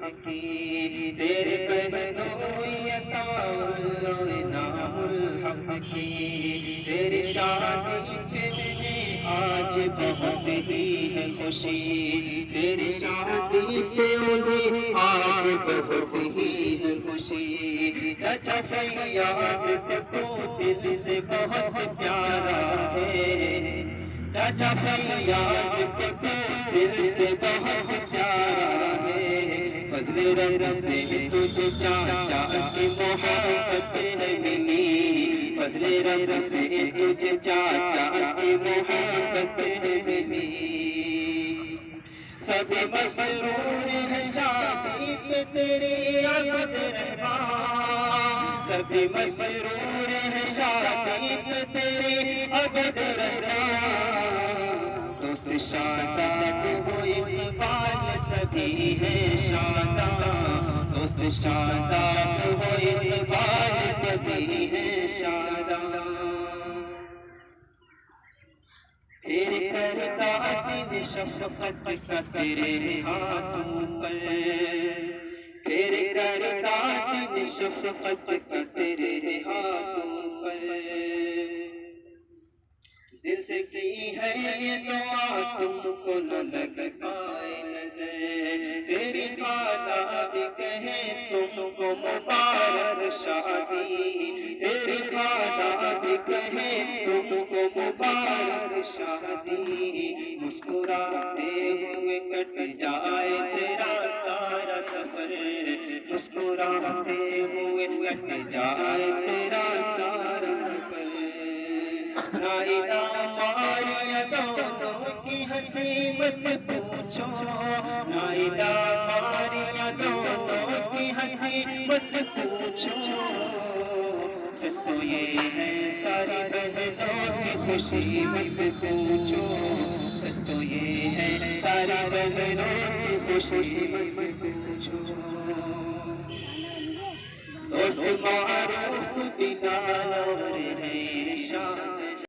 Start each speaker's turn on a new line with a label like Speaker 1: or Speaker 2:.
Speaker 1: हक की, तेरे बहनों यताउल नामुल हक की, तेरी शादी पे मुझे आज बहुत ही है खुशी, तेरी शादी पे मुझे आज बहुत ही है खुशी। चाचा फैयाज को तो दिल से बहुत प्यारा है, चाचा फैयाज को तो दिल से बहुत प्यारा है, फजले रब से तुझे चाचा की मोहब्बत है मिली, फजले रब से तुझे चाचा की मोहब्बत है मिली। सभी मसरूर है शादी पे तेरी अब्द रहमान, सभी मसरूर है शादी पे तेरी अब्द रहमान, दोस्त शादाब हो इकबाल सभी है शादाब, दोस्त शादाब हो इकबाल सभी है शादाब। फिर करता दिन शफ़क़त का तेरे हाथों पर, फिर करता दिन शफ़क़त का तेरे हाथों पर, दिल से की है ये दुआ तुमको न लग पाए नजर, तेरी खाला भी कहे तुमको मुबारक शादी, तेरी खाला भी कहे तुमको मुबारक शादी, मुस्कुराते हुए कट जाए तेरा सारा सफर, मुस्कुराते हुए कट जाए तेरा सारा सफर। नाइला मारिया दोनों की हंसी मत पूछो, नाइला मारिया दोनों की हंसी मत पूछो, सच तो ये है सारी बहनों की खुशी मत पूछो, सच तो ये है सारी बहनों की खुशी मत पूछो। दोस्त मारूफ बिलाल और है इरशाद